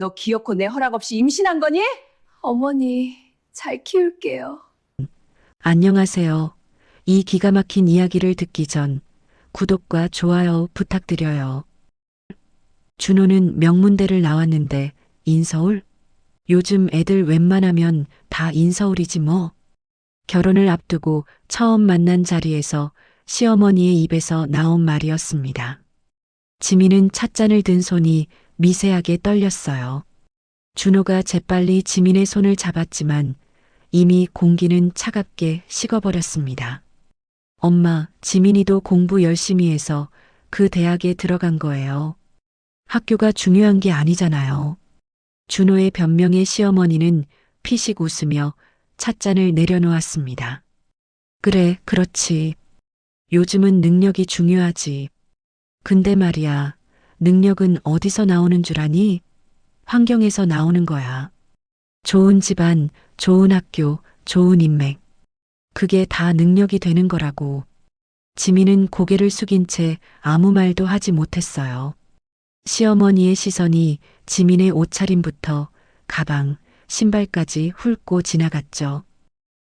너 기어코 내 허락 없이 임신한 거니? 어머니, 잘 키울게요. 안녕하세요. 이 기가 막힌 이야기를 듣기 전 구독과 좋아요 부탁드려요. 준호는 명문대를 나왔는데 인서울? 요즘 애들 웬만하면 다 인서울이지 뭐. 결혼을 앞두고 처음 만난 자리에서 시어머니의 입에서 나온 말이었습니다. 지민은 찻잔을 든 손이 미세하게 떨렸어요. 준호가 재빨리 지민의 손을 잡았지만 이미 공기는 차갑게 식어버렸습니다. 엄마, 지민이도 공부 열심히 해서 그 대학에 들어간 거예요. 학교가 중요한 게 아니잖아요. 준호의 변명에 시어머니는 피식 웃으며 찻잔을 내려놓았습니다. 그래, 그렇지. 요즘은 능력이 중요하지. 근데 말이야, 능력은 어디서 나오는 줄 아니? 환경에서 나오는 거야. 좋은 집안, 좋은 학교, 좋은 인맥. 그게 다 능력이 되는 거라고. 지민은 고개를 숙인 채 아무 말도 하지 못했어요. 시어머니의 시선이 지민의 옷차림부터 가방, 신발까지 훑고 지나갔죠.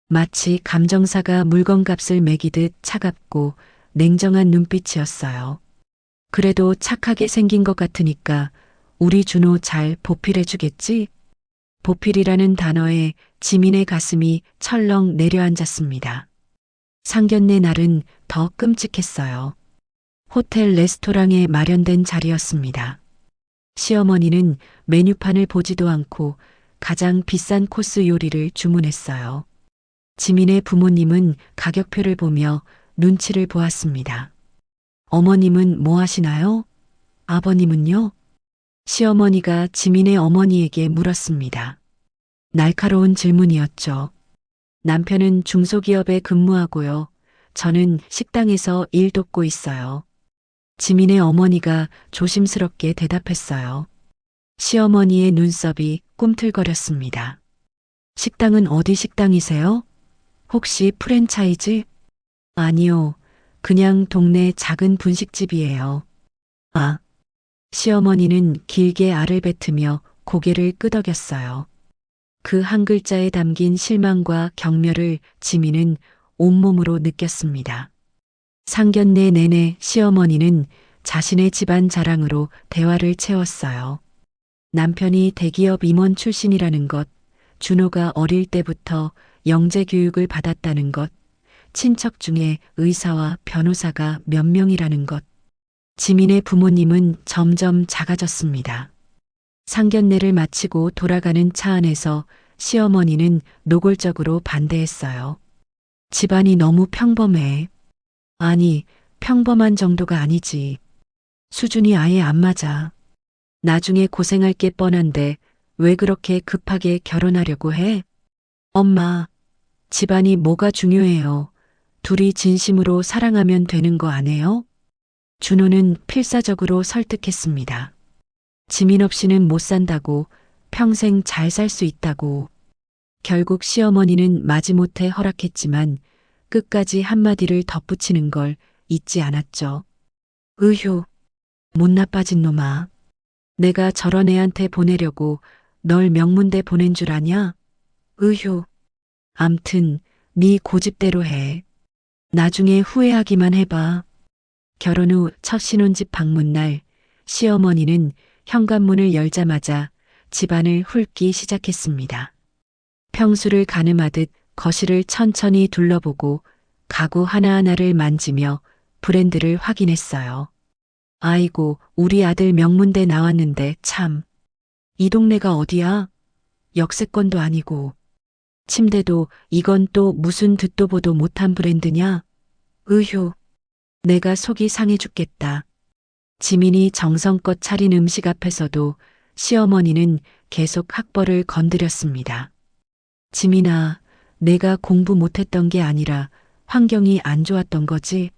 마치 감정사가 물건값을 매기듯 차갑고 냉정한 눈빛이었어요. 그래도 착하게 생긴 것 같으니까 우리 준호 잘 보필해주겠지? 보필이라는 단어에 지민의 가슴이 철렁 내려앉았습니다. 상견례 날은 더 끔찍했어요. 호텔 레스토랑에 마련된 자리였습니다. 시어머니는 메뉴판을 보지도 않고 가장 비싼 코스 요리를 주문했어요. 지민의 부모님은 가격표를 보며 눈치를 보았습니다. 어머님은 뭐 하시나요? 아버님은요? 시어머니가 지민의 어머니에게 물었습니다. 날카로운 질문이었죠. 남편은 중소기업에 근무하고요. 저는 식당에서 일 돕고 있어요. 지민의 어머니가 조심스럽게 대답했어요. 시어머니의 눈썹이 꿈틀거렸습니다. 식당은 어디 식당이세요? 혹시 프랜차이즈? 아니요. 그냥 동네 작은 분식집이에요. 아. 시어머니는 길게 알을 뱉으며 고개를 끄덕였어요. 그 한 글자에 담긴 실망과 경멸을 지민은 온몸으로 느꼈습니다. 상견례 내내 시어머니는 자신의 집안 자랑으로 대화를 채웠어요. 남편이 대기업 임원 출신이라는 것, 준호가 어릴 때부터 영재 교육을 받았다는 것, 친척 중에 의사와 변호사가 몇 명이라는 것. 지민의 부모님은 점점 작아졌습니다. 상견례를 마치고 돌아가는 차 안에서 시어머니는 노골적으로 반대했어요. 집안이 너무 평범해. 아니, 평범한 정도가 아니지. 수준이 아예 안 맞아. 나중에 고생할 게 뻔한데 왜 그렇게 급하게 결혼하려고 해? 엄마, 집안이 뭐가 중요해요. 둘이 진심으로 사랑하면 되는 거 아니에요? 준호는 필사적으로 설득했습니다. 지민 없이는 못 산다고, 평생 잘 살 수 있다고. 결국 시어머니는 마지못해 허락했지만 끝까지 한마디를 덧붙이는 걸 잊지 않았죠. 으휴, 못 나빠진 놈아. 내가 저런 애한테 보내려고 널 명문대 보낸 줄 아냐? 으휴. 암튼 네 고집대로 해. 나중에 후회하기만 해봐. 결혼 후 첫 신혼집 방문날 시어머니는 현관문을 열자마자 집안을 훑기 시작했습니다. 평수를 가늠하듯 거실을 천천히 둘러보고 가구 하나하나를 만지며 브랜드를 확인했어요. 아이고, 우리 아들 명문대 나왔는데 참. 이 동네가 어디야? 역세권도 아니고. 침대도 이건 또 무슨 듣도 보도 못한 브랜드냐? 으휴. 내가 속이 상해 죽겠다. 지민이 정성껏 차린 음식 앞에서도 시어머니는 계속 학벌을 건드렸습니다. 지민아, 내가 공부 못했던 게 아니라 환경이 안 좋았던 거지.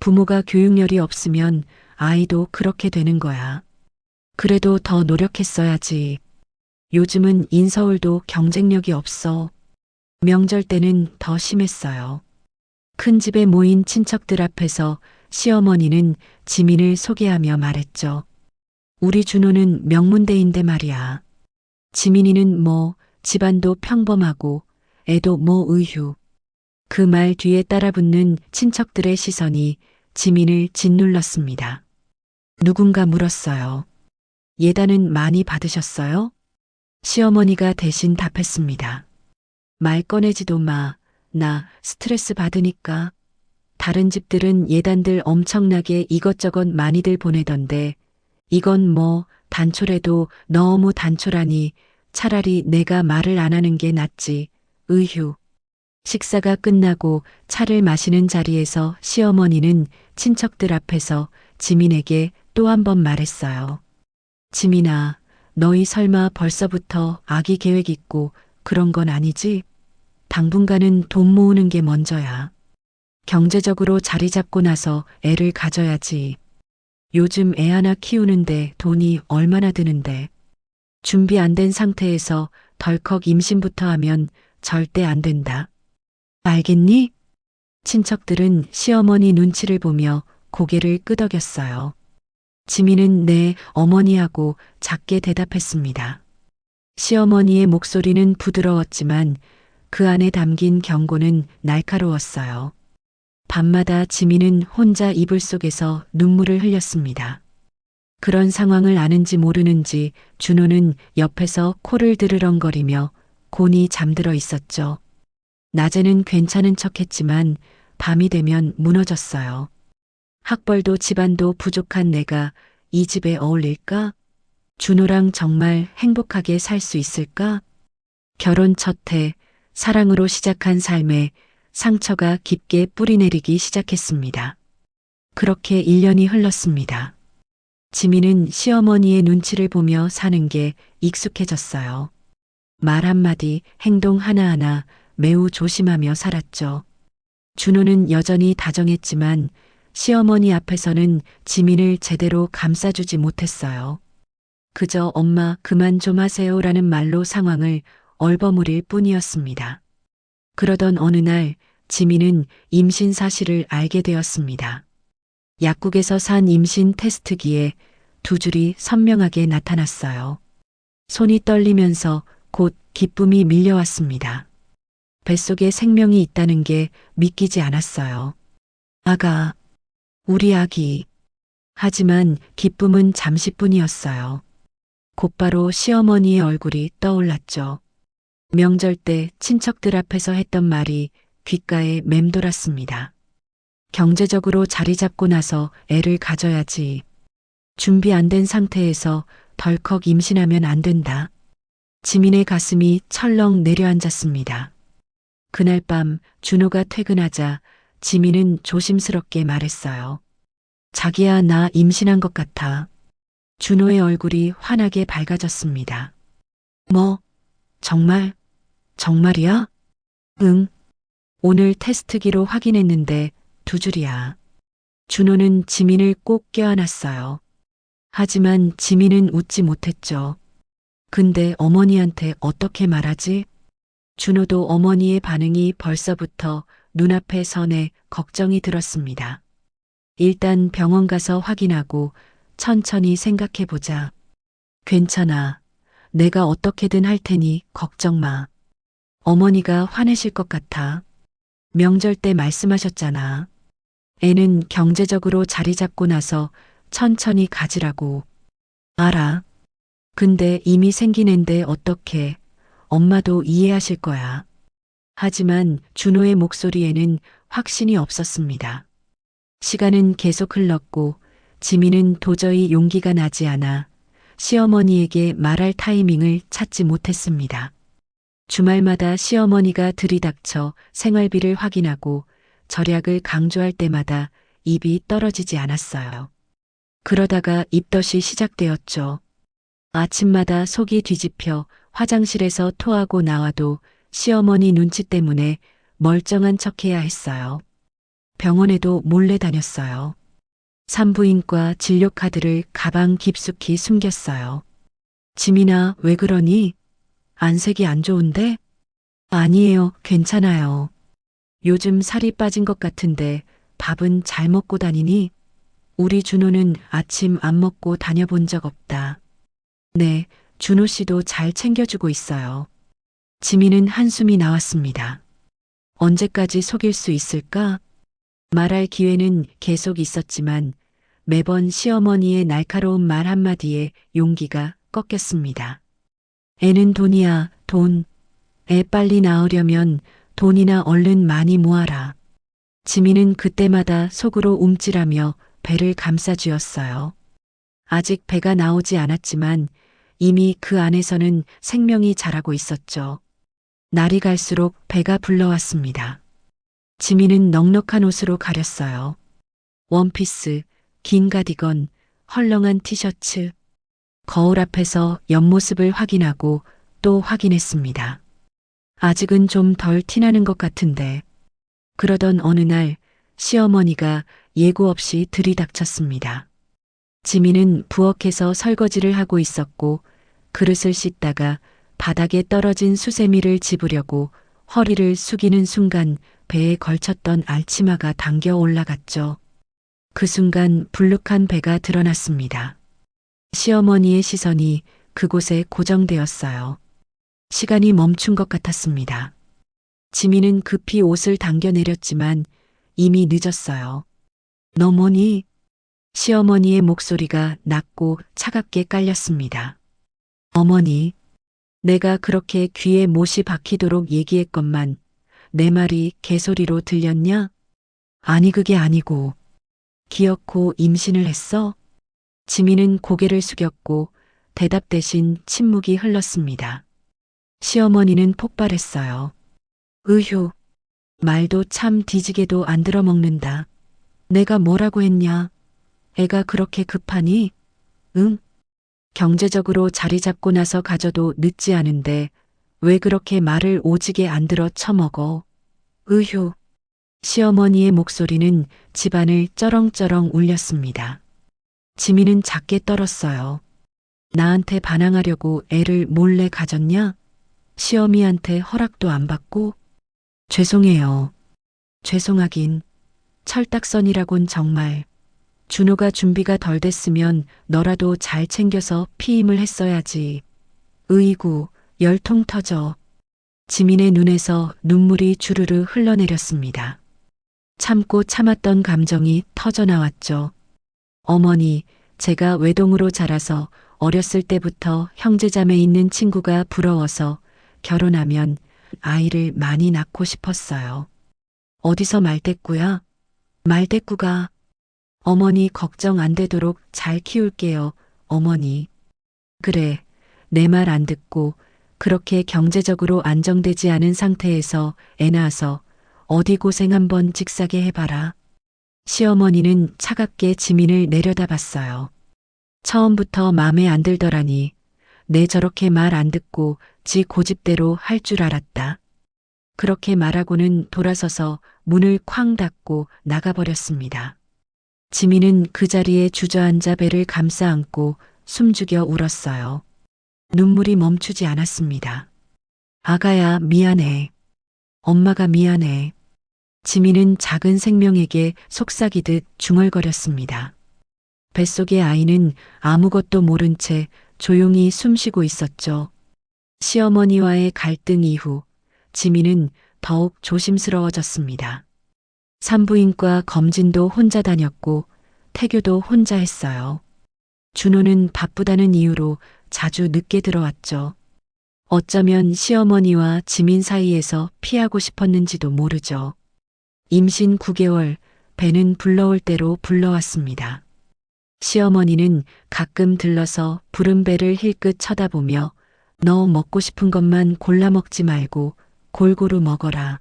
부모가 교육열이 없으면 아이도 그렇게 되는 거야. 그래도 더 노력했어야지. 요즘은 인서울도 경쟁력이 없어. 명절 때는 더 심했어요. 큰 집에 모인 친척들 앞에서 시어머니는 지민을 소개하며 말했죠. 우리 준호는 명문대인데 말이야. 지민이는 뭐, 집안도 평범하고, 애도 뭐 의휴. 그 말 뒤에 따라붙는 친척들의 시선이 지민을 짓눌렀습니다. 누군가 물었어요. 예단은 많이 받으셨어요? 시어머니가 대신 답했습니다. 말 꺼내지도 마. 나 스트레스 받으니까. 다른 집들은 예단들 엄청나게 이것저것 많이들 보내던데 이건 뭐 단촐해도 너무 단촐하니 차라리 내가 말을 안 하는 게 낫지. 의휴. 식사가 끝나고 차를 마시는 자리에서 시어머니는 친척들 앞에서 지민에게 또 한 번 말했어요. 지민아, 너희 설마 벌써부터 아기 계획 있고 그런 건 아니지? 당분간은 돈 모으는 게 먼저야. 경제적으로 자리 잡고 나서 애를 가져야지. 요즘 애 하나 키우는데 돈이 얼마나 드는데. 준비 안 된 상태에서 덜컥 임신부터 하면 절대 안 된다. 알겠니? 친척들은 시어머니 눈치를 보며 고개를 끄덕였어요. 지민은 네, 어머니하고 작게 대답했습니다. 시어머니의 목소리는 부드러웠지만 그 안에 담긴 경고는 날카로웠어요. 밤마다 지민은 혼자 이불 속에서 눈물을 흘렸습니다. 그런 상황을 아는지 모르는지 준호는 옆에서 코를 드르렁거리며 곤히 잠들어 있었죠. 낮에는 괜찮은 척했지만 밤이 되면 무너졌어요. 학벌도 집안도 부족한 내가 이 집에 어울릴까? 준호랑 정말 행복하게 살 수 있을까? 결혼 첫 해, 사랑으로 시작한 삶에 상처가 깊게 뿌리내리기 시작했습니다. 그렇게 1년이 흘렀습니다. 지민은 시어머니의 눈치를 보며 사는 게 익숙해졌어요. 말 한마디, 행동 하나하나 매우 조심하며 살았죠. 준호는 여전히 다정했지만 시어머니 앞에서는 지민을 제대로 감싸주지 못했어요. 그저 엄마 그만 좀 하세요라는 말로 상황을 얼버무릴 뿐이었습니다. 그러던 어느 날 지민은 임신 사실을 알게 되었습니다. 약국에서 산 임신 테스트기에 두 줄이 선명하게 나타났어요. 손이 떨리면서 곧 기쁨이 밀려왔습니다. 뱃속에 생명이 있다는 게 믿기지 않았어요. 아가, 우리 아기. 하지만 기쁨은 잠시뿐이었어요. 곧바로 시어머니의 얼굴이 떠올랐죠. 명절 때 친척들 앞에서 했던 말이 귓가에 맴돌았습니다. 경제적으로 자리 잡고 나서 애를 가져야지. 준비 안 된 상태에서 덜컥 임신하면 안 된다. 지민의 가슴이 철렁 내려앉았습니다. 그날 밤 준호가 퇴근하자 지민은 조심스럽게 말했어요. 자기야, 나 임신한 것 같아. 준호의 얼굴이 환하게 밝아졌습니다. 뭐? 정말? 정말이야? 응. 오늘 테스트기로 확인했는데 두 줄이야. 준호는 지민을 꼭 껴안았어요. 하지만 지민은 웃지 못했죠. 근데 어머니한테 어떻게 말하지? 준호도 어머니의 반응이 벌써부터 눈앞에 선해 걱정이 들었습니다. 일단 병원 가서 확인하고 천천히 생각해보자. 괜찮아. 내가 어떻게든 할 테니 걱정 마. 어머니가 화내실 것 같아. 명절 때 말씀하셨잖아. 애는 경제적으로 자리 잡고 나서 천천히 가지라고. 알아. 근데 이미 생긴 앤데 어떡해. 엄마도 이해하실 거야. 하지만 준호의 목소리에는 확신이 없었습니다. 시간은 계속 흘렀고 지민은 도저히 용기가 나지 않아 시어머니에게 말할 타이밍을 찾지 못했습니다. 주말마다 시어머니가 들이닥쳐 생활비를 확인하고 절약을 강조할 때마다 입이 떨어지지 않았어요. 그러다가 입덧이 시작되었죠. 아침마다 속이 뒤집혀 화장실에서 토하고 나와도 시어머니 눈치 때문에 멀쩡한 척해야 했어요. 병원에도 몰래 다녔어요. 산부인과 진료카드를 가방 깊숙이 숨겼어요. 지민아, 왜 그러니? 안색이 안 좋은데? 아니에요, 괜찮아요. 요즘 살이 빠진 것 같은데 밥은 잘 먹고 다니니? 우리 준호는 아침 안 먹고 다녀본 적 없다. 네, 준호 씨도 잘 챙겨주고 있어요. 지민은 한숨이 나왔습니다. 언제까지 속일 수 있을까? 말할 기회는 계속 있었지만 매번 시어머니의 날카로운 말 한마디에 용기가 꺾였습니다. 애는 돈이야, 돈. 애 빨리 낳으려면 돈이나 얼른 많이 모아라. 지민은 그때마다 속으로 움찔하며 배를 감싸쥐었어요. 아직 배가 나오지 않았지만 이미 그 안에서는 생명이 자라고 있었죠. 날이 갈수록 배가 불러왔습니다. 지민은 넉넉한 옷으로 가렸어요. 원피스, 긴 가디건, 헐렁한 티셔츠. 거울 앞에서 옆모습을 확인하고 또 확인했습니다. 아직은 좀 덜 티나는 것 같은데. 그러던 어느 날 시어머니가 예고 없이 들이닥쳤습니다. 지민은 부엌에서 설거지를 하고 있었고 그릇을 씻다가 바닥에 떨어진 수세미를 집으려고 허리를 숙이는 순간 배에 걸쳤던 알치마가 당겨 올라갔죠. 그 순간 불룩한 배가 드러났습니다. 시어머니의 시선이 그곳에 고정되었어요. 시간이 멈춘 것 같았습니다. 지민은 급히 옷을 당겨내렸지만 이미 늦었어요. 너 뭐니? 시어머니의 목소리가 낮고 차갑게 깔렸습니다. 어머니, 내가 그렇게 귀에 못이 박히도록 얘기했건만 내 말이 개소리로 들렸냐? 아니 그게 아니고 기어코 임신을 했어? 지민은 고개를 숙였고 대답 대신 침묵이 흘렀습니다. 시어머니는 폭발했어요. 으휴, 말도 참 뒤지게도 안 들어먹는다. 내가 뭐라고 했냐? 애가 그렇게 급하니? 응? 경제적으로 자리 잡고 나서 가져도 늦지 않은데 왜 그렇게 말을 오지게 안 들어 처먹어? 으휴. 시어머니의 목소리는 집안을 쩌렁쩌렁 울렸습니다. 지민은 작게 떨었어요. 나한테 반항하려고 애를 몰래 가졌냐? 시어미한테 허락도 안 받고? 죄송해요. 죄송하긴. 철딱선이라곤 정말. 준호가 준비가 덜 됐으면 너라도 잘 챙겨서 피임을 했어야지. 으이구, 열통 터져. 지민의 눈에서 눈물이 주르르 흘러내렸습니다. 참고 참았던 감정이 터져나왔죠. 어머니, 제가 외동으로 자라서 어렸을 때부터 형제자매 있는 친구가 부러워서 결혼하면 아이를 많이 낳고 싶었어요. 어디서 말대꾸야? 말대꾸가. 어머니 걱정 안 되도록 잘 키울게요, 어머니. 그래, 내 말 안 듣고 그렇게 경제적으로 안정되지 않은 상태에서 애 낳아서 어디 고생 한번 직사게 해봐라. 시어머니는 차갑게 지민을 내려다봤어요. 처음부터 마음에 안 들더라니. 내 저렇게 말 안 듣고 지 고집대로 할 줄 알았다. 그렇게 말하고는 돌아서서 문을 쾅 닫고 나가버렸습니다. 지민은 그 자리에 주저앉아 배를 감싸 안고 숨죽여 울었어요. 눈물이 멈추지 않았습니다. 아가야, 미안해. 엄마가 미안해. 지민은 작은 생명에게 속삭이듯 중얼거렸습니다. 뱃속의 아이는 아무것도 모른 채 조용히 숨쉬고 있었죠. 시어머니와의 갈등 이후 지민은 더욱 조심스러워졌습니다. 산부인과 검진도 혼자 다녔고 태교도 혼자 했어요. 준호는 바쁘다는 이유로 자주 늦게 들어왔죠. 어쩌면 시어머니와 지민 사이에서 피하고 싶었는지도 모르죠. 임신 9개월, 배는 불러올 대로 불러왔습니다. 시어머니는 가끔 들러서 부른 배를 힐끗 쳐다보며 너 먹고 싶은 것만 골라 먹지 말고 골고루 먹어라.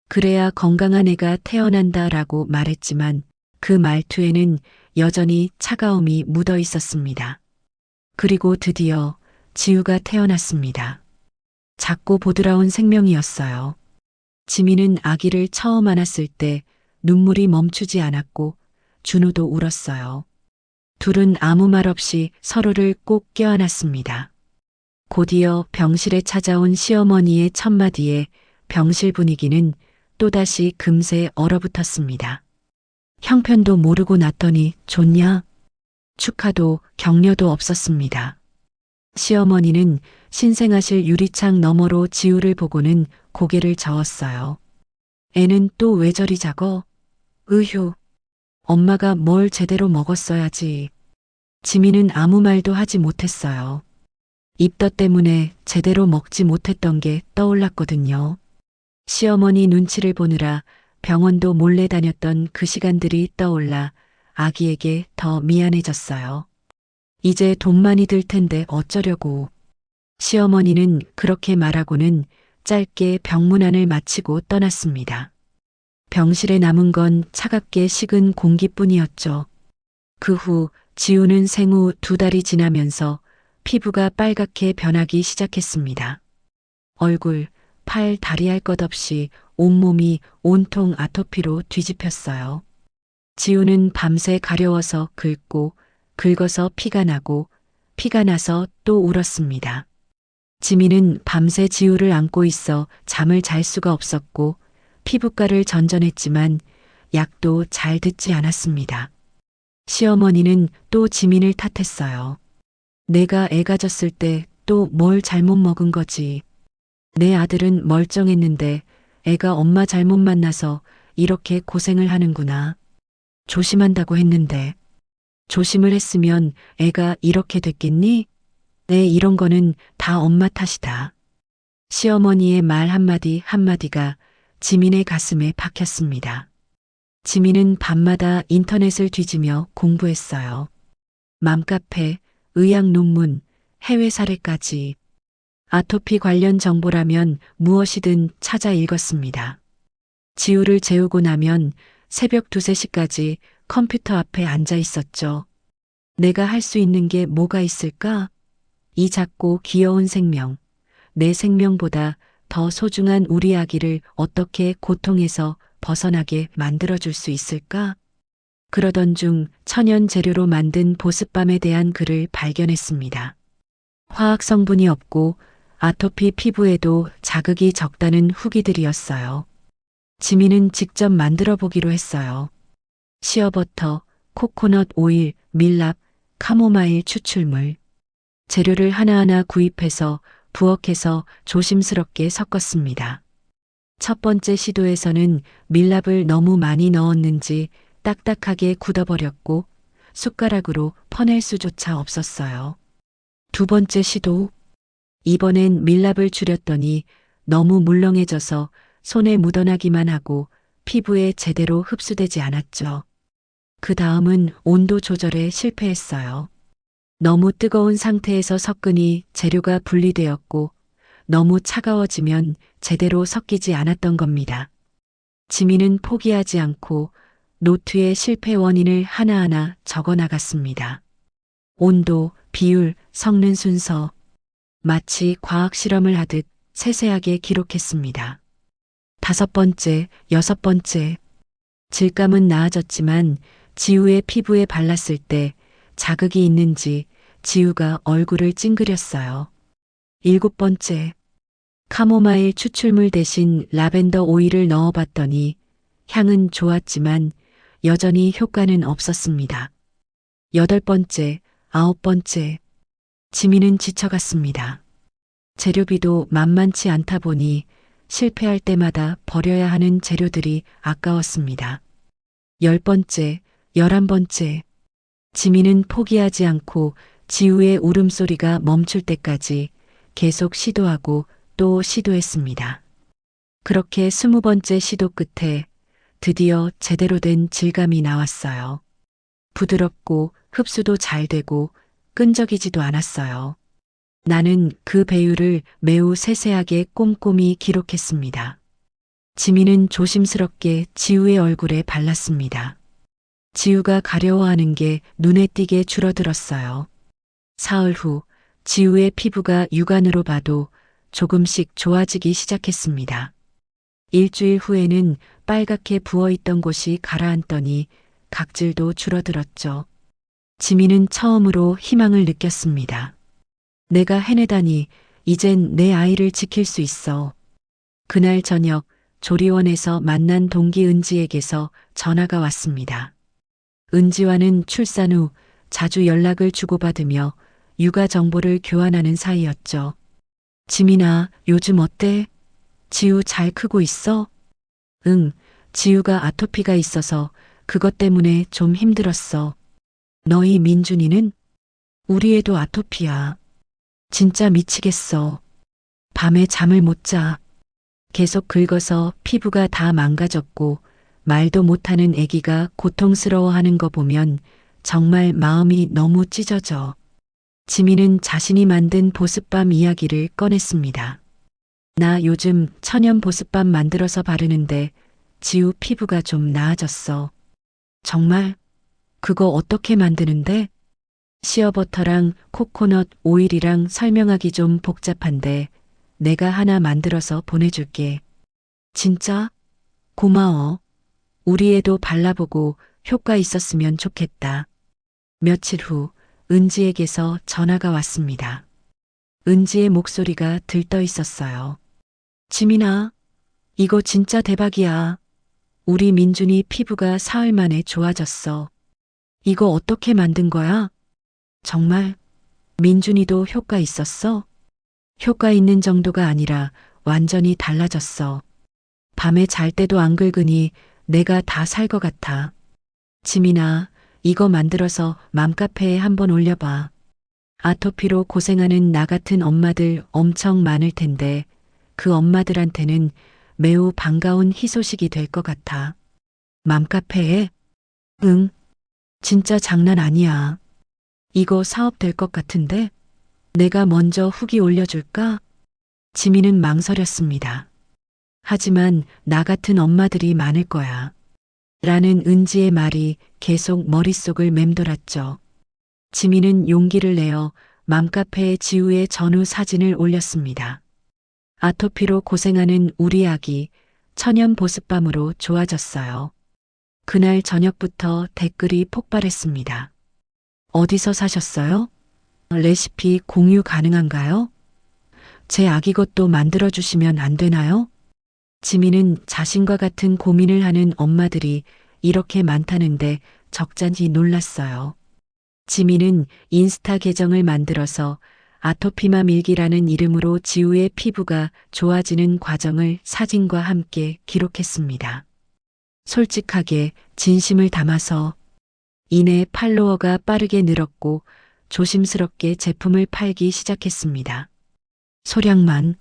그래야 건강한 애가 태어난다라고 말했지만 그 말투에는 여전히 차가움이 묻어 있었습니다. 그리고 드디어 지우가 태어났습니다. 작고 보드라운 생명이었어요. 지민은 아기를 처음 안았을 때 눈물이 멈추지 않았고 준호도 울었어요. 둘은 아무 말 없이 서로를 꼭 껴안았습니다. 곧이어 병실에 찾아온 시어머니의 첫마디에 병실 분위기는 또다시 금세 얼어붙었습니다. 형편도 모르고 났더니 좋냐? 축하도 격려도 없었습니다. 시어머니는 신생아실 유리창 너머로 지우를 보고는 고개를 저었어요. 애는 또 왜 저리 작어? 으휴. 엄마가 뭘 제대로 먹었어야지. 지민은 아무 말도 하지 못했어요. 입덧 때문에 제대로 먹지 못했던 게 떠올랐거든요. 시어머니 눈치를 보느라 병원도 몰래 다녔던 그 시간들이 떠올라 아기에게 더 미안해졌어요. 이제 돈 많이 들 텐데 어쩌려고. 시어머니는 그렇게 말하고는 짧게 병문안을 마치고 떠났습니다. 병실에 남은 건 차갑게 식은 공기뿐이었죠. 그 후 지우는 생후 2달이 지나면서 피부가 빨갛게 변하기 시작했습니다. 얼굴, 팔, 다리 할 것 없이 온몸이 온통 아토피로 뒤집혔어요. 지우는 밤새 가려워서 긁고 긁어서 피가 나고 피가 나서 또 울었습니다. 지민은 밤새 지우를 안고 있어 잠을 잘 수가 없었고 피부과를 전전했지만 약도 잘 듣지 않았습니다. 시어머니는 또 지민을 탓했어요. 내가 애 가졌을 때 또 뭘 잘못 먹은 거지. 내 아들은 멀쩡했는데 애가 엄마 잘못 만나서 이렇게 고생을 하는구나. 조심한다고 했는데. 조심을 했으면 애가 이렇게 됐겠니? 애 이런 거는 다 엄마 탓이다. 시어머니의 말 한마디 한마디가 지민의 가슴에 박혔습니다. 지민은 밤마다 인터넷을 뒤지며 공부했어요. 맘카페, 의학 논문, 해외 사례까지. 아토피 관련 정보라면 무엇이든 찾아 읽었습니다. 지우를 재우고 나면 새벽 2, 3시까지 컴퓨터 앞에 앉아 있었죠. 내가 할 수 있는 게 뭐가 있을까? 이 작고 귀여운 생명, 내 생명보다 더 소중한 우리 아기를 어떻게 고통에서 벗어나게 만들어줄 수 있을까? 그러던 중 천연 재료로 만든 보습밤에 대한 글을 발견했습니다. 화학 성분이 없고 아토피 피부에도 자극이 적다는 후기들이었어요. 지민은 직접 만들어 보기로 했어요. 시어버터, 코코넛 오일, 밀랍, 카모마일 추출물. 재료를 하나하나 구입해서 부엌에서 조심스럽게 섞었습니다. 첫 번째 시도에서는 밀랍을 너무 많이 넣었는지 딱딱하게 굳어버렸고 숟가락으로 퍼낼 수조차 없었어요. 두 번째 시도. 이번엔 밀랍을 줄였더니 너무 물렁해져서 손에 묻어나기만 하고 피부에 제대로 흡수되지 않았죠. 그 다음은 온도 조절에 실패했어요. 너무 뜨거운 상태에서 섞으니 재료가 분리되었고 너무 차가워지면 제대로 섞이지 않았던 겁니다. 지민은 포기하지 않고 노트에 실패 원인을 하나하나 적어 나갔습니다. 온도, 비율, 섞는 순서. 마치 과학 실험을 하듯 세세하게 기록했습니다. 5번째, 6번째. 질감은 나아졌지만 지우의 피부에 발랐을 때 자극이 있는지 지우가 얼굴을 찡그렸어요. 7번째. 카모마일 추출물 대신 라벤더 오일을 넣어봤더니 향은 좋았지만 여전히 효과는 없었습니다. 8번째, 9번째. 지민은 지쳐갔습니다. 재료비도 만만치 않다 보니 실패할 때마다 버려야 하는 재료들이 아까웠습니다. 10번째, 11번째. 지민은 포기하지 않고 지우의 울음소리가 멈출 때까지 계속 시도하고 또 시도했습니다. 그렇게 20번째 시도 끝에 드디어 제대로 된 질감이 나왔어요. 부드럽고 흡수도 잘 되고 끈적이지도 않았어요. 나는 그 배율을 매우 세세하게 꼼꼼히 기록했습니다. 지민은 조심스럽게 지우의 얼굴에 발랐습니다. 지우가 가려워하는 게 눈에 띄게 줄어들었어요. 사흘 후 지우의 피부가 육안으로 봐도 조금씩 좋아지기 시작했습니다. 일주일 후에는 빨갛게 부어있던 곳이 가라앉더니 각질도 줄어들었죠. 지민은 처음으로 희망을 느꼈습니다. 내가 해내다니 이젠 내 아이를 지킬 수 있어. 그날 저녁 조리원에서 만난 동기 은지에게서 전화가 왔습니다. 은지와는 출산 후 자주 연락을 주고받으며 육아 정보를 교환하는 사이였죠. 지민아, 요즘 어때? 지우 잘 크고 있어? 응, 지우가 아토피가 있어서 그것 때문에 좀 힘들었어. 너희 민준이는? 우리 애도 아토피야. 진짜 미치겠어. 밤에 잠을 못 자. 계속 긁어서 피부가 다 망가졌고 말도 못하는 아기가 고통스러워하는 거 보면 정말 마음이 너무 찢어져. 지민은 자신이 만든 보습밤 이야기를 꺼냈습니다. 나 요즘 천연 보습밤 만들어서 바르는데 지우 피부가 좀 나아졌어. 정말? 그거 어떻게 만드는데? 시어버터랑 코코넛 오일이랑 설명하기 좀 복잡한데 내가 하나 만들어서 보내줄게. 진짜? 고마워. 우리 애도 발라보고 효과 있었으면 좋겠다. 며칠 후 은지에게서 전화가 왔습니다. 은지의 목소리가 들떠 있었어요. 지민아, 이거 진짜 대박이야. 우리 민준이 피부가 사흘 만에 좋아졌어. 이거 어떻게 만든 거야? 정말? 민준이도 효과 있었어? 효과 있는 정도가 아니라 완전히 달라졌어. 밤에 잘 때도 안 긁으니 내가 다 살 것 같아. 지민아, 이거 만들어서 맘카페에 한번 올려봐. 아토피로 고생하는 나 같은 엄마들 엄청 많을 텐데 그 엄마들한테는 매우 반가운 희소식이 될 것 같아. 맘카페에? 응. 진짜 장난 아니야. 이거 사업 될 것 같은데? 내가 먼저 후기 올려줄까? 지민은 망설였습니다. 하지만 나 같은 엄마들이 많을 거야. 라는 은지의 말이 계속 머릿속을 맴돌았죠. 지민은 용기를 내어 맘카페에 지우의 전후 사진을 올렸습니다. 아토피로 고생하는 우리 아기 천연 보습밤으로 좋아졌어요. 그날 저녁부터 댓글이 폭발했습니다. 어디서 사셨어요? 레시피 공유 가능한가요? 제 아기 것도 만들어주시면 안 되나요? 지민은 자신과 같은 고민을 하는 엄마들이 이렇게 많다는데 적잖이 놀랐어요. 지민은 인스타 계정을 만들어서 아토피맘 일기라는 이름으로 지우의 피부가 좋아지는 과정을 사진과 함께 기록했습니다. 솔직하게 진심을 담아서 이내 팔로워가 빠르게 늘었고 조심스럽게 제품을 팔기 시작했습니다. 소량만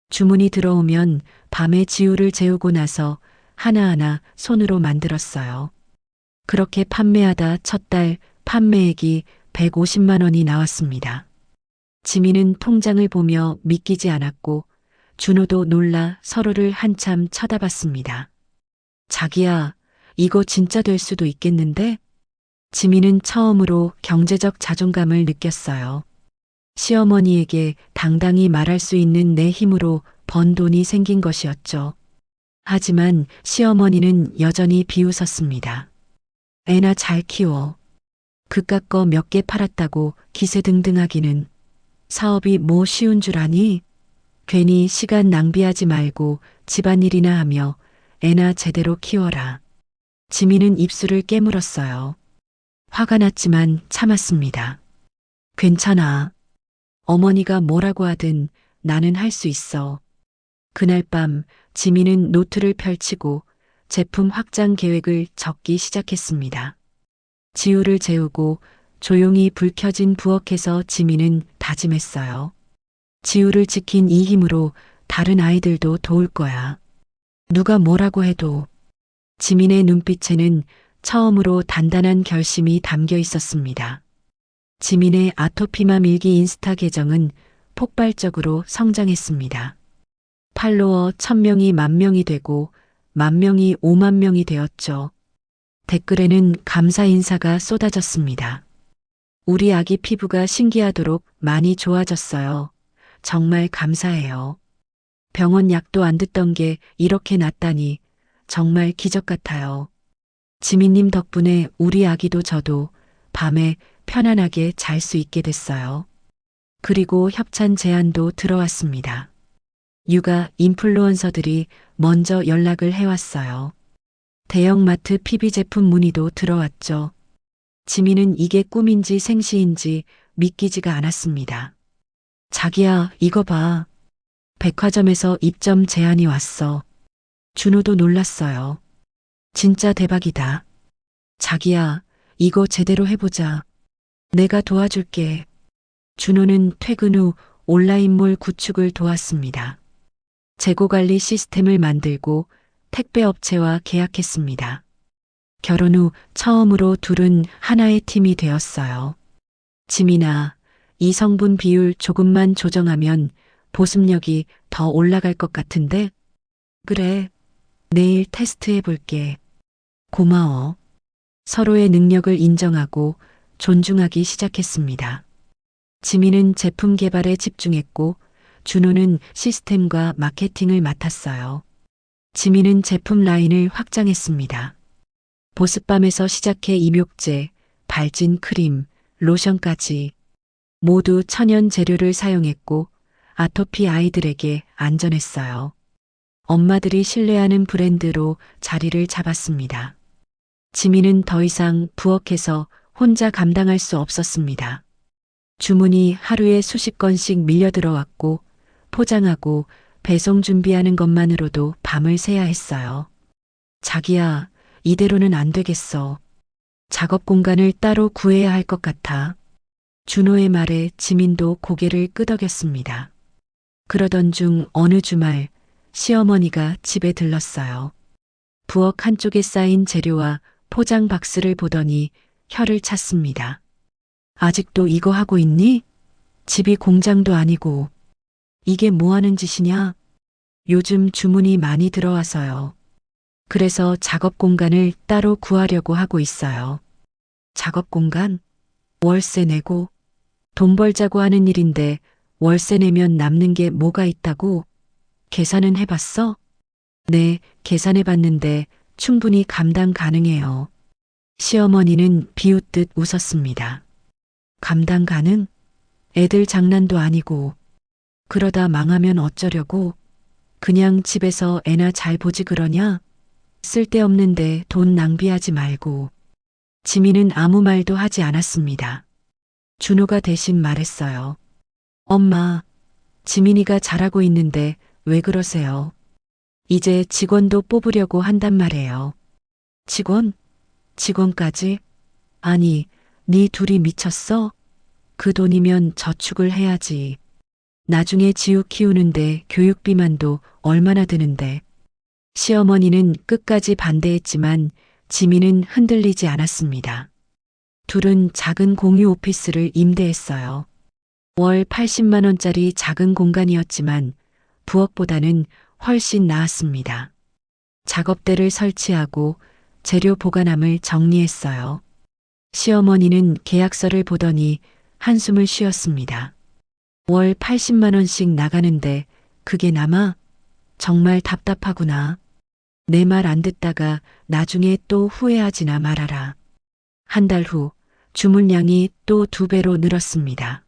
주문이 들어오면 밤에 지우를 재우고 나서 하나하나 손으로 만들었어요. 그렇게 판매하다 첫 달 판매액이 150만 원이 나왔습니다. 지민은 통장을 보며 믿기지 않았고 준호도 놀라 서로를 한참 쳐다봤습니다. 자기야, 이거 진짜 될 수도 있겠는데? 지민은 처음으로 경제적 자존감을 느꼈어요. 시어머니에게 당당히 말할 수 있는 내 힘으로 번 돈이 생긴 것이었죠. 하지만 시어머니는 여전히 비웃었습니다. 애나 잘 키워. 그깟 거 몇 개 팔았다고 기세등등하기는. 사업이 뭐 쉬운 줄 아니? 괜히 시간 낭비하지 말고 집안일이나 하며 애나 제대로 키워라. 지민은 입술을 깨물었어요. 화가 났지만 참았습니다. 괜찮아. 어머니가 뭐라고 하든 나는 할 수 있어. 그날 밤 지민은 노트를 펼치고 제품 확장 계획을 적기 시작했습니다. 지우를 재우고 조용히 불 켜진 부엌에서 지민은 다짐했어요. 지우를 지킨 이 힘으로 다른 아이들도 도울 거야. 누가 뭐라고 해도. 지민의 눈빛에는 처음으로 단단한 결심이 담겨 있었습니다. 지민의 아토피맘 일기 인스타 계정은 폭발적으로 성장했습니다. 팔로워 1000명이 10,000명이 되고 10,000명이 50,000명이 되었죠. 댓글에는 감사 인사가 쏟아졌습니다. 우리 아기 피부가 신기하도록 많이 좋아졌어요. 정말 감사해요. 병원 약도 안 듣던 게 이렇게 낫다니 정말 기적 같아요. 지민님 덕분에 우리 아기도 저도 밤에 편안하게 잘 수 있게 됐어요. 그리고 협찬 제안도 들어왔습니다. 육아 인플루언서들이 먼저 연락을 해왔어요. 대형마트 PB 제품 문의도 들어왔죠. 지민은 이게 꿈인지 생시인지 믿기지가 않았습니다. 자기야, 이거 봐. 백화점에서 입점 제안이 왔어. 준호도 놀랐어요. 진짜 대박이다. 자기야, 이거 제대로 해보자. 내가 도와줄게. 준호는 퇴근 후 온라인몰 구축을 도왔습니다. 재고관리 시스템을 만들고 택배업체와 계약했습니다. 결혼 후 처음으로 둘은 하나의 팀이 되었어요. 지민아, 이 성분 비율 조금만 조정하면 보습력이 더 올라갈 것 같은데? 그래, 내일 테스트해 볼게. 고마워. 서로의 능력을 인정하고 존중하기 시작했습니다. 지민은 제품 개발에 집중했고 준호는 시스템과 마케팅을 맡았어요. 지민은 제품 라인을 확장했습니다. 보습밤에서 시작해 입욕제, 발진 크림, 로션까지 모두 천연 재료를 사용했고 아토피 아이들에게 안전했어요. 엄마들이 신뢰하는 브랜드로 자리를 잡았습니다. 지민은 더 이상 부엌에서 혼자 감당할 수 없었습니다. 주문이 하루에 수십 건씩 밀려 들어왔고 포장하고 배송 준비하는 것만으로도 밤을 새야 했어요. 자기야, 이대로는 안 되겠어. 작업 공간을 따로 구해야 할 것 같아. 준호의 말에 지민도 고개를 끄덕였습니다. 그러던 중 어느 주말 시어머니가 집에 들렀어요. 부엌 한쪽에 쌓인 재료와 포장 박스를 보더니 혀를 찼습니다. 아직도 이거 하고 있니? 집이 공장도 아니고. 이게 뭐 하는 짓이냐? 요즘 주문이 많이 들어와서요. 그래서 작업 공간을 따로 구하려고 하고 있어요. 작업 공간? 월세 내고? 돈 벌자고 하는 일인데 월세 내면 남는 게 뭐가 있다고? 계산은 해봤어? 네, 계산해봤는데 충분히 감당 가능해요. 시어머니는 비웃듯 웃었습니다. 감당 가능? 애들 장난도 아니고. 그러다 망하면 어쩌려고? 그냥 집에서 애나 잘 보지 그러냐? 쓸데없는데 돈 낭비하지 말고. 지민은 아무 말도 하지 않았습니다. 준호가 대신 말했어요. 엄마, 지민이가 잘하고 있는데 왜 그러세요? 이제 직원도 뽑으려고 한단 말이에요. 직원? 직원까지? 아니, 네 둘이 미쳤어? 그 돈이면 저축을 해야지. 나중에 지우 키우는데 교육비만도 얼마나 드는데. 시어머니는 끝까지 반대했지만 지민은 흔들리지 않았습니다. 둘은 작은 공유 오피스를 임대했어요. 월 80만 원짜리 작은 공간이었지만 부엌보다는 훨씬 나았습니다. 작업대를 설치하고 재료 보관함을 정리했어요. 시어머니는 계약서를 보더니 한숨을 쉬었습니다. 월 80만 원씩 나가는데 그게 남아? 정말 답답하구나. 내 말 안 듣다가 나중에 또 후회하지나 말아라. 한 달 후 주문량이 또 2배로 늘었습니다.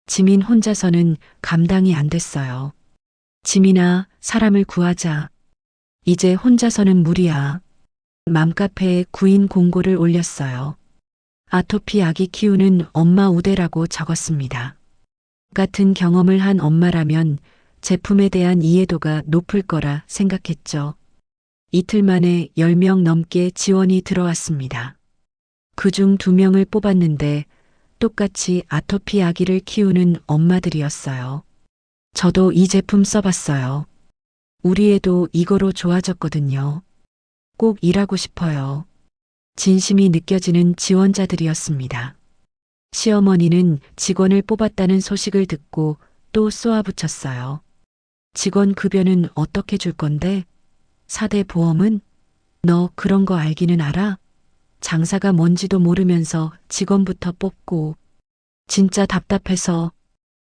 지민 혼자서는 감당이 안 됐어요. 지민아, 사람을 구하자. 이제 혼자서는 무리야. 맘카페에 구인 공고를 올렸어요. 아토피 아기 키우는 엄마 우대라고 적었습니다. 같은 경험을 한 엄마라면 제품에 대한 이해도가 높을 거라 생각했죠. 이틀 만에 10명 넘게 지원이 들어왔습니다. 그중 2명을 뽑았는데 똑같이 아토피 아기를 키우는 엄마들이었어요. 저도 이 제품 써봤어요. 우리 애도 이거로 좋아졌거든요. 꼭 일하고 싶어요. 진심이 느껴지는 지원자들이었습니다. 시어머니는 직원을 뽑았다는 소식을 듣고 또 쏘아붙였어요. 직원 급여는 어떻게 줄 건데? 4대 보험은? 너 그런 거 알기는 알아? 장사가 뭔지도 모르면서 직원부터 뽑고. 진짜 답답해서.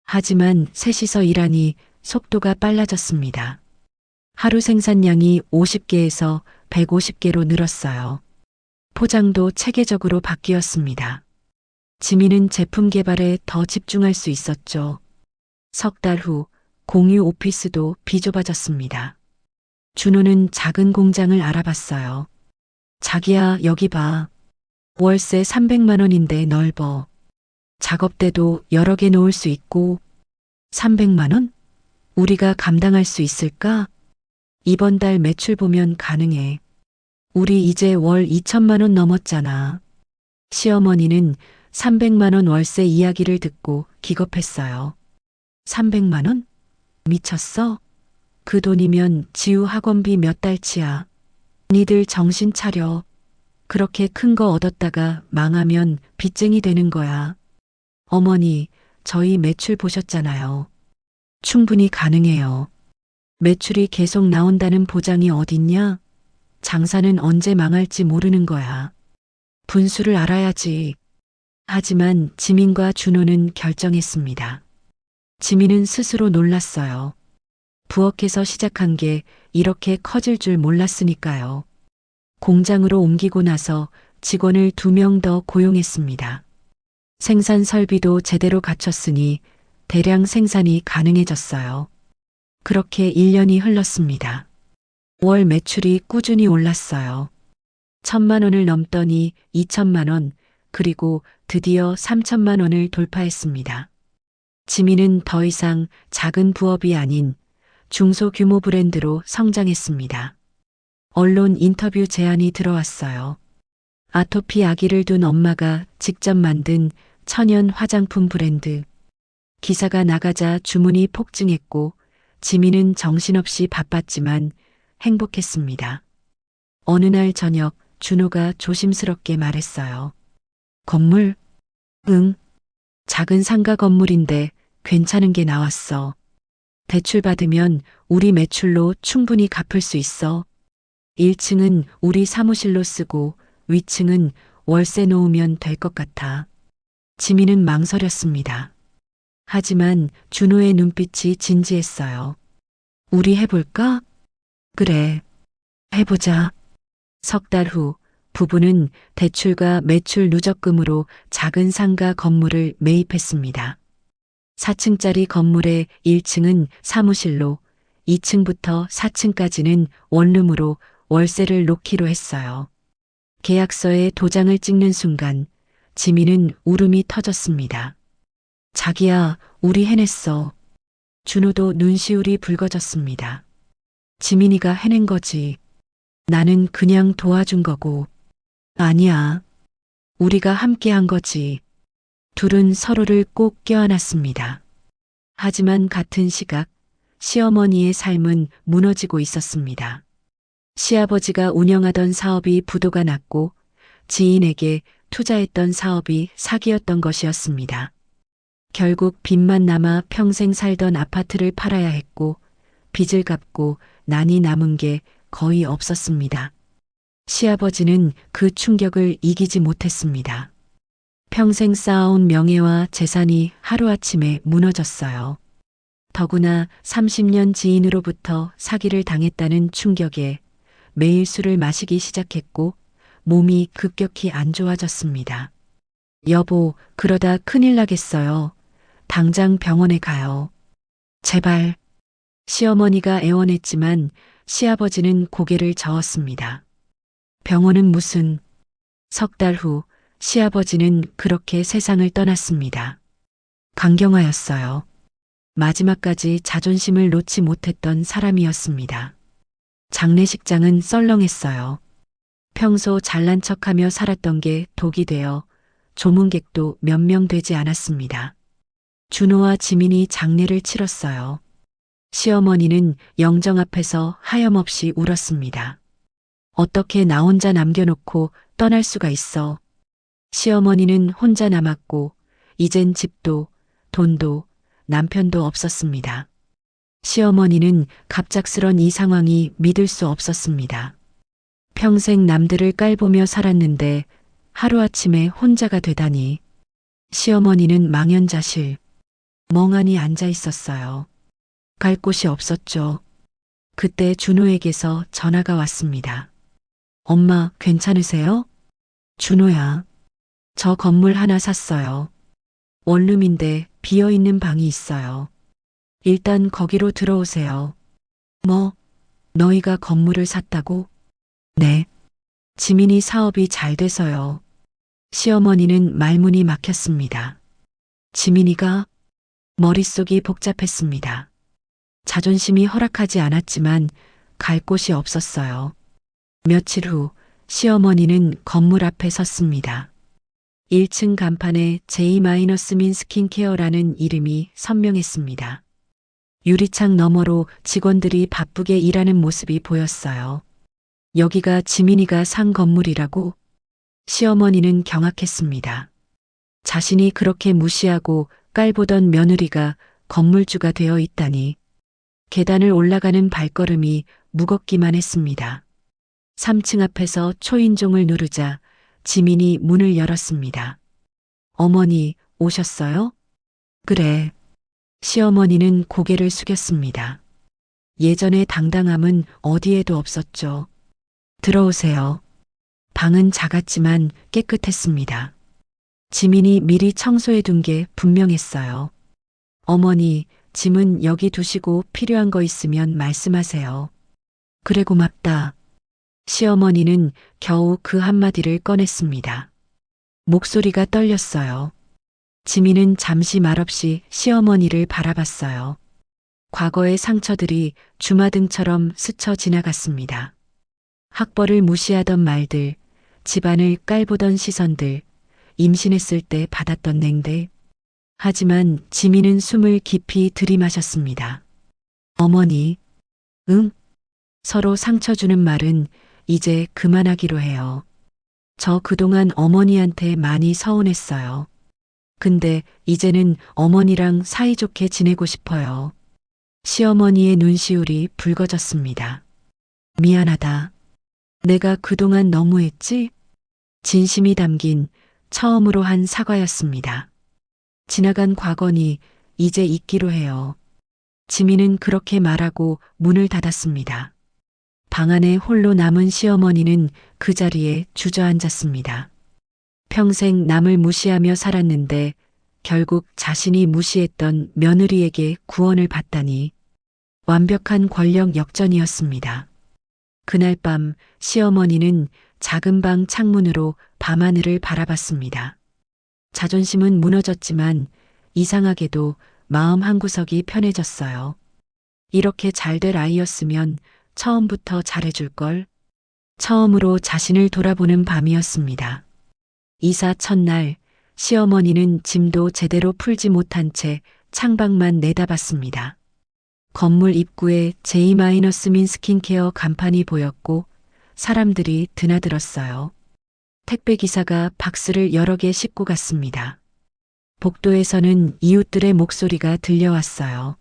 하지만 셋이서 일하니 속도가 빨라졌습니다. 하루 생산량이 50개에서 150개로 늘었어요. 포장도 체계적으로 바뀌었습니다. 지민은 제품 개발에 더 집중할 수 있었죠. 석 달 후 공유 오피스도 비좁아졌습니다. 준호는 작은 공장을 알아봤어요. 자기야, 여기 봐. 월세 300만 원인데 넓어. 작업대도 여러 개 놓을 수 있고 300만 원? 우리가 감당할 수 있을까? 이번 달 매출 보면 가능해. 우리 이제 월 2천만 원 넘었잖아. 시어머니는 300만 원 월세 이야기를 듣고 기겁했어요. 300만 원? 미쳤어? 그 돈이면 지우 학원비 몇 달치야. 니들 정신 차려. 그렇게 큰 거 얻었다가 망하면 빚쟁이 되는 거야. 어머니, 저희 매출 보셨잖아요. 충분히 가능해요. 매출이 계속 나온다는 보장이 어딨냐? 장사는 언제 망할지 모르는 거야. 분수를 알아야지. 하지만 지민과 준호는 결정했습니다. 지민은 스스로 놀랐어요. 부엌에서 시작한 게 이렇게 커질 줄 몰랐으니까요. 공장으로 옮기고 나서 직원을 2명 더 고용했습니다. 생산 설비도 제대로 갖췄으니 대량 생산이 가능해졌어요. 그렇게 1년이 흘렀습니다. 월 매출이 꾸준히 올랐어요. 1,000만 원을 넘더니 2천만 원, 그리고 드디어 3천만 원을 돌파했습니다. 지민은 더 이상 작은 부업이 아닌 중소규모 브랜드로 성장했습니다. 언론 인터뷰 제안이 들어왔어요. 아토피 아기를 둔 엄마가 직접 만든 천연 화장품 브랜드. 기사가 나가자 주문이 폭증했고 지민은 정신없이 바빴지만 행복했습니다. 어느 날 저녁 준호가 조심스럽게 말했어요. 건물? 응. 작은 상가 건물인데 괜찮은 게 나왔어. 대출 받으면 우리 매출로 충분히 갚을 수 있어. 1층은 우리 사무실로 쓰고 위층은 월세 놓으면 될 것 같아. 지민은 망설였습니다. 하지만 준호의 눈빛이 진지했어요. 우리 해볼까? 그래, 해보자. 석 달 후 부부는 대출과 매출 누적금으로 작은 상가 건물을 매입했습니다. 4층짜리 건물의 1층은 사무실로, 2층부터 4층까지는 원룸으로 월세를 놓기로 했어요. 계약서에 도장을 찍는 순간 지민은 울음이 터졌습니다. 자기야, 우리 해냈어. 준호도 눈시울이 붉어졌습니다. 지민이가 해낸 거지. 나는 그냥 도와준 거고. 아니야. 우리가 함께 한 거지. 둘은 서로를 꼭 껴안았습니다. 하지만 같은 시각 시어머니의 삶은 무너지고 있었습니다. 시아버지가 운영하던 사업이 부도가 났고 지인에게 투자했던 사업이 사기였던 것이었습니다. 결국 빚만 남아 평생 살던 아파트를 팔아야 했고 빚을 갚고 난이 남은 게 거의 없었습니다. 시아버지는 그 충격을 이기지 못했습니다. 평생 쌓아온 명예와 재산이 하루아침에 무너졌어요. 더구나 30년 지인으로부터 사기를 당했다는 충격에 매일 술을 마시기 시작했고 몸이 급격히 안 좋아졌습니다. 여보, 그러다 큰일 나겠어요. 당장 병원에 가요. 제발. 시어머니가 애원했지만 시아버지는 고개를 저었습니다. 병원은 무슨. 석 달 후 시아버지는 그렇게 세상을 떠났습니다. 강경하였어요. 마지막까지 자존심을 놓지 못했던 사람이었습니다. 장례식장은 썰렁했어요. 평소 잘난 척하며 살았던 게 독이 되어 조문객도 몇 명 되지 않았습니다. 준호와 지민이 장례를 치렀어요. 시어머니는 영정 앞에서 하염없이 울었습니다. 어떻게 나 혼자 남겨놓고 떠날 수가 있어. 시어머니는 혼자 남았고 이젠 집도 돈도 남편도 없었습니다. 시어머니는 갑작스런 이 상황이 믿을 수 없었습니다. 평생 남들을 깔보며 살았는데 하루아침에 혼자가 되다니. 시어머니는 망연자실, 멍하니 앉아 있었어요. 갈 곳이 없었죠. 그때 준호에게서 전화가 왔습니다. 엄마, 괜찮으세요? 준호야. 저 건물 하나 샀어요. 원룸인데 비어있는 방이 있어요. 일단 거기로 들어오세요. 뭐? 너희가 건물을 샀다고? 네. 지민이 사업이 잘 돼서요. 시어머니는 말문이 막혔습니다. 지민이가 머릿속이 복잡했습니다. 자존심이 허락하지 않았지만 갈 곳이 없었어요. 며칠 후 시어머니는 건물 앞에 섰습니다. 1층 간판에 J-min 스킨케어라는 이름이 선명했습니다. 유리창 너머로 직원들이 바쁘게 일하는 모습이 보였어요. 여기가 지민이가 산 건물이라고? 시어머니는 경악했습니다. 자신이 그렇게 무시하고 깔보던 며느리가 건물주가 되어 있다니. 계단을 올라가는 발걸음이 무겁기만 했습니다. 3층 앞에서 초인종을 누르자 지민이 문을 열었습니다. 어머니, 오셨어요? 그래. 시어머니는 고개를 숙였습니다. 예전의 당당함은 어디에도 없었죠. 들어오세요. 방은 작았지만 깨끗했습니다. 지민이 미리 청소해둔 게 분명했어요. 어머니, 짐은 여기 두시고 필요한 거 있으면 말씀하세요. 그래 고맙다. 시어머니는 겨우 그 한마디를 꺼냈습니다. 목소리가 떨렸어요. 지민은 잠시 말없이 시어머니를 바라봤어요. 과거의 상처들이 주마등처럼 스쳐 지나갔습니다. 학벌을 무시하던 말들, 집안을 깔보던 시선들, 임신했을 때 받았던 냉대. 하지만 지민은 숨을 깊이 들이마셨습니다. 어머니, 응? 서로 상처 주는 말은 이제 그만하기로 해요. 저 그동안 어머니한테 많이 서운했어요. 근데 이제는 어머니랑 사이좋게 지내고 싶어요. 시어머니의 눈시울이 붉어졌습니다. 미안하다. 내가 그동안 너무했지? 진심이 담긴 처음으로 한 사과였습니다. 지나간 과거니 이제 잊기로 해요. 지민은 그렇게 말하고 문을 닫았습니다. 방 안에 홀로 남은 시어머니는 그 자리에 주저앉았습니다. 평생 남을 무시하며 살았는데 결국 자신이 무시했던 며느리에게 구원을 받다니. 완벽한 권력 역전이었습니다. 그날 밤 시어머니는 작은 방 창문으로 밤하늘을 바라봤습니다. 자존심은 무너졌지만 이상하게도 마음 한구석이 편해졌어요. 이렇게 잘 될 아이였으면 처음부터 잘해줄걸. 처음으로 자신을 돌아보는 밤이었습니다. 이사 첫날 시어머니는 짐도 제대로 풀지 못한 채 창밖만 내다봤습니다. 건물 입구에 J-min 스킨케어 간판이 보였고 사람들이 드나들었어요. 택배기사가 박스를 여러 개 싣고 갔습니다. 복도에서는 이웃들의 목소리가 들려왔어요.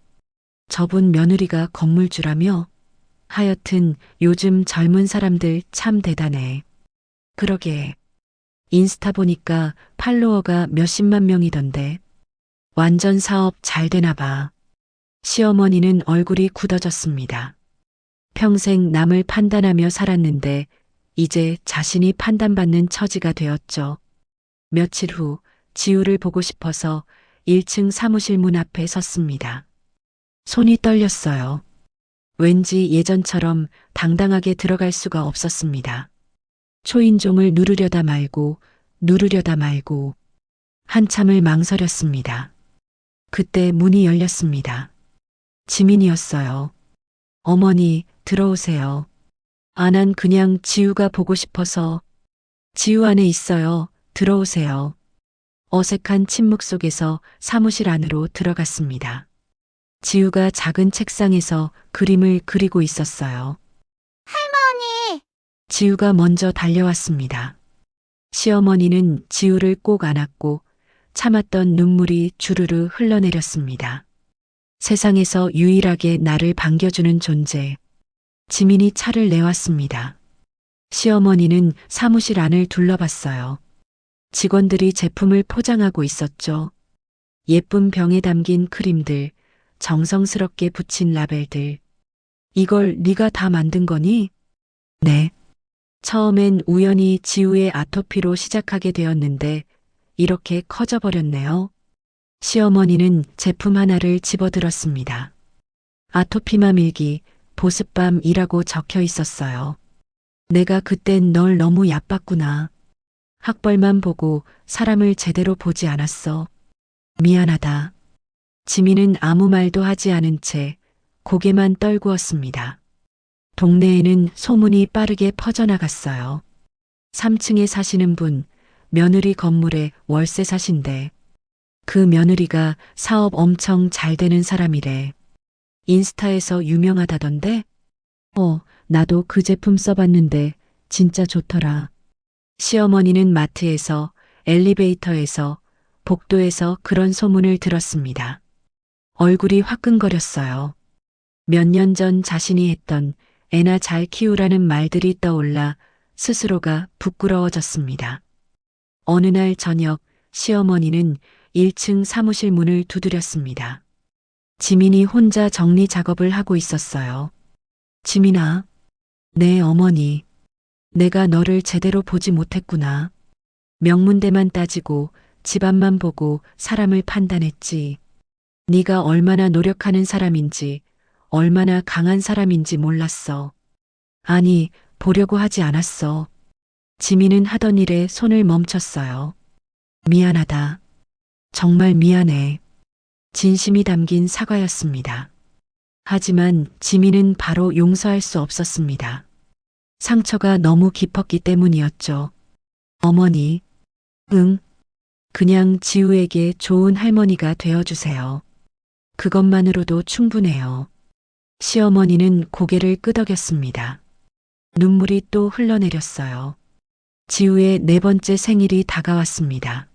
저분 며느리가 건물주라며? 하여튼 요즘 젊은 사람들 참 대단해. 그러게. 인스타 보니까 팔로워가 몇십만 명이던데. 완전 사업 잘 되나 봐. 시어머니는 얼굴이 굳어졌습니다. 평생 남을 판단하며 살았는데 이제 자신이 판단받는 처지가 되었죠. 며칠 후 지우를 보고 싶어서 1층 사무실 문 앞에 섰습니다. 손이 떨렸어요. 왠지 예전처럼 당당하게 들어갈 수가 없었습니다. 초인종을 누르려다 말고 한참을 망설였습니다. 그때 문이 열렸습니다. 지민이었어요. 어머니, 들어오세요. 난 그냥 지우가 보고 싶어서. 지우 안에 있어요. 들어오세요. 어색한 침묵 속에서 사무실 안으로 들어갔습니다. 지우가 작은 책상에서 그림을 그리고 있었어요. 할머니! 지우가 먼저 달려왔습니다. 시어머니는 지우를 꼭 안았고 참았던 눈물이 주르르 흘러내렸습니다. 세상에서 유일하게 나를 반겨주는 존재. 지민이 차를 내왔습니다. 시어머니는 사무실 안을 둘러봤어요. 직원들이 제품을 포장하고 있었죠. 예쁜 병에 담긴 크림들, 정성스럽게 붙인 라벨들. 이걸 네가 다 만든 거니? 네. 처음엔 우연히 지우의 아토피로 시작하게 되었는데 이렇게 커져버렸네요. 시어머니는 제품 하나를 집어들었습니다. 아토피마 밀기, 보습밤이라고 적혀 있었어요. 내가 그땐 널 너무 얕봤구나. 학벌만 보고 사람을 제대로 보지 않았어. 미안하다. 지민은 아무 말도 하지 않은 채 고개만 떨구었습니다. 동네에는 소문이 빠르게 퍼져나갔어요. 3층에 사시는 분, 며느리 건물에 월세 사신대. 그 며느리가 사업 엄청 잘 되는 사람이래. 인스타에서 유명하다던데? 나도 그 제품 써봤는데 진짜 좋더라. 시어머니는 마트에서, 엘리베이터에서, 복도에서 그런 소문을 들었습니다. 얼굴이 화끈거렸어요. 몇 년 전 자신이 했던 애나 잘 키우라는 말들이 떠올라 스스로가 부끄러워졌습니다. 어느 날 저녁 시어머니는 1층 사무실 문을 두드렸습니다. 지민이 혼자 정리 작업을 하고 있었어요. 지민아. 네, 어머니. 내가 너를 제대로 보지 못했구나. 명문대만 따지고 집안만 보고 사람을 판단했지. 네가 얼마나 노력하는 사람인지, 얼마나 강한 사람인지 몰랐어. 아니, 보려고 하지 않았어. 지민은 하던 일에 손을 멈췄어요. 미안하다. 정말 미안해. 진심이 담긴 사과였습니다. 하지만 지민은 바로 용서할 수 없었습니다. 상처가 너무 깊었기 때문이었죠. 어머니, 그냥 지우에게 좋은 할머니가 되어주세요. 그것만으로도 충분해요. 시어머니는 고개를 끄덕였습니다. 눈물이 또 흘러내렸어요. 지우의 4번째 생일이 다가왔습니다.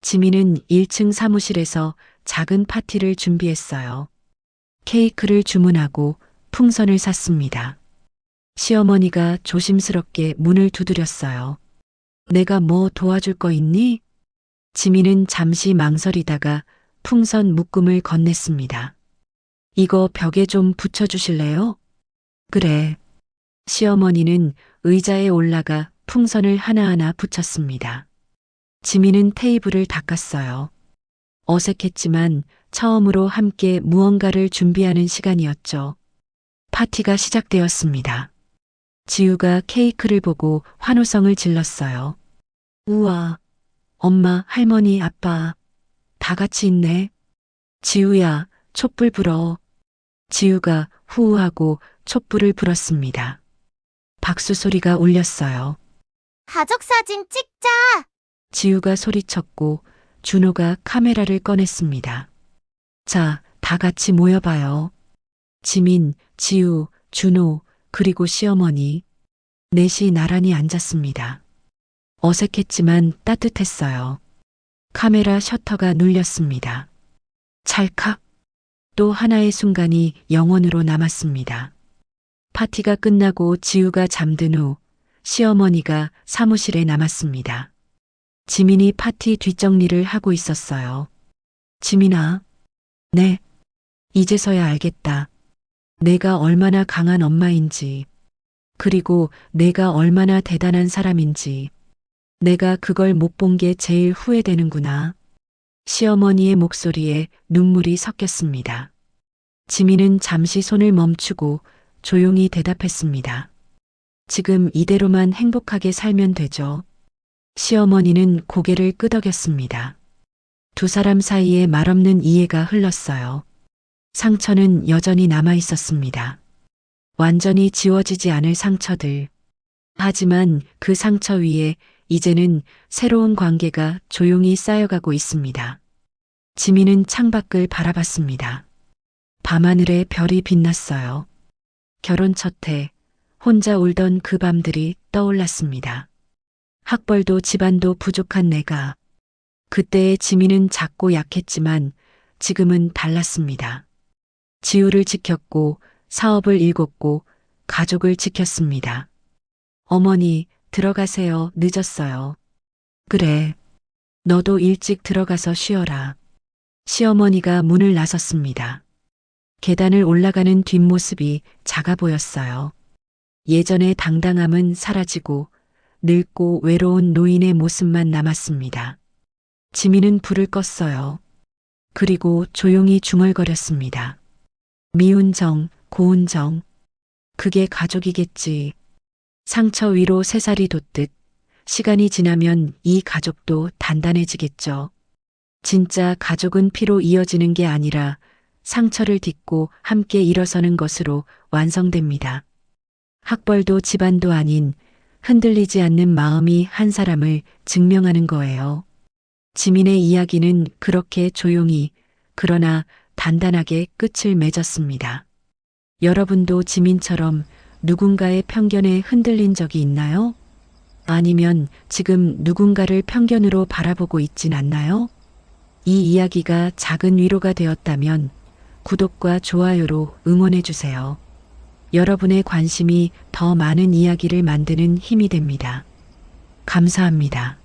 지민은 1층 사무실에서 작은 파티를 준비했어요. 케이크를 주문하고 풍선을 샀습니다. 시어머니가 조심스럽게 문을 두드렸어요. 내가 뭐 도와줄 거 있니? 지민은 잠시 망설이다가 풍선 묶음을 건넸습니다. 이거 벽에 좀 붙여주실래요? 그래. 시어머니는 의자에 올라가 풍선을 하나하나 붙였습니다. 지민은 테이블을 닦았어요. 어색했지만 처음으로 함께 무언가를 준비하는 시간이었죠. 파티가 시작되었습니다. 지우가 케이크를 보고 환호성을 질렀어요. 우와, 엄마, 할머니, 아빠, 다 같이 있네. 지우야, 촛불 불어. 지우가 후우하고 촛불을 불었습니다. 박수 소리가 울렸어요. 가족 사진 찍자. 지우가 소리쳤고 준호가 카메라를 꺼냈습니다. 자, 다 같이 모여봐요. 지민, 지우, 준호, 그리고 시어머니. 넷이 나란히 앉았습니다. 어색했지만 따뜻했어요. 카메라 셔터가 눌렸습니다. 찰칵. 또 하나의 순간이 영원으로 남았습니다. 파티가 끝나고 지우가 잠든 후 시어머니가 사무실에 남았습니다. 지민이 파티 뒷정리를 하고 있었어요. 지민아. 네. 이제서야 알겠다. 내가 얼마나 강한 엄마인지, 그리고 내가 얼마나 대단한 사람인지. 내가 그걸 못 본 게 제일 후회되는구나. 시어머니의 목소리에 눈물이 섞였습니다. 지민은 잠시 손을 멈추고 조용히 대답했습니다. 지금 이대로만 행복하게 살면 되죠. 시어머니는 고개를 끄덕였습니다. 두 사람 사이에 말없는 이해가 흘렀어요. 상처는 여전히 남아 있었습니다. 완전히 지워지지 않을 상처들. 하지만 그 상처 위에 이제는 새로운 관계가 조용히 쌓여가고 있습니다. 지민은 창밖을 바라봤습니다. 밤하늘에 별이 빛났어요. 결혼 첫 해, 혼자 울던 그 밤들이 떠올랐습니다. 학벌도 집안도 부족한 내가. 그때의 지민은 작고 약했지만 지금은 달랐습니다. 지우를 지켰고 사업을 일궜고 가족을 지켰습니다. 어머니, 들어가세요. 늦었어요. 그래. 너도 일찍 들어가서 쉬어라. 시어머니가 문을 나섰습니다. 계단을 올라가는 뒷모습이 작아 보였어요. 예전의 당당함은 사라지고 늙고 외로운 노인의 모습만 남았습니다. 지민은 불을 껐어요. 그리고 조용히 중얼거렸습니다. 미운 정, 고운 정. 그게 가족이겠지. 상처 위로 새살이 돋듯 시간이 지나면 이 가족도 단단해지겠죠. 진짜 가족은 피로 이어지는 게 아니라 상처를 딛고 함께 일어서는 것으로 완성됩니다. 학벌도 집안도 아닌 흔들리지 않는 마음이 한 사람을 증명하는 거예요. 지민의 이야기는 그렇게 조용히 그러나 단단하게 끝을 맺었습니다. 여러분도 지민처럼 누군가의 편견에 흔들린 적이 있나요? 아니면 지금 누군가를 편견으로 바라보고 있진 않나요? 이 이야기가 작은 위로가 되었다면 구독과 좋아요로 응원해 주세요. 여러분의 관심이 더 많은 이야기를 만드는 힘이 됩니다. 감사합니다.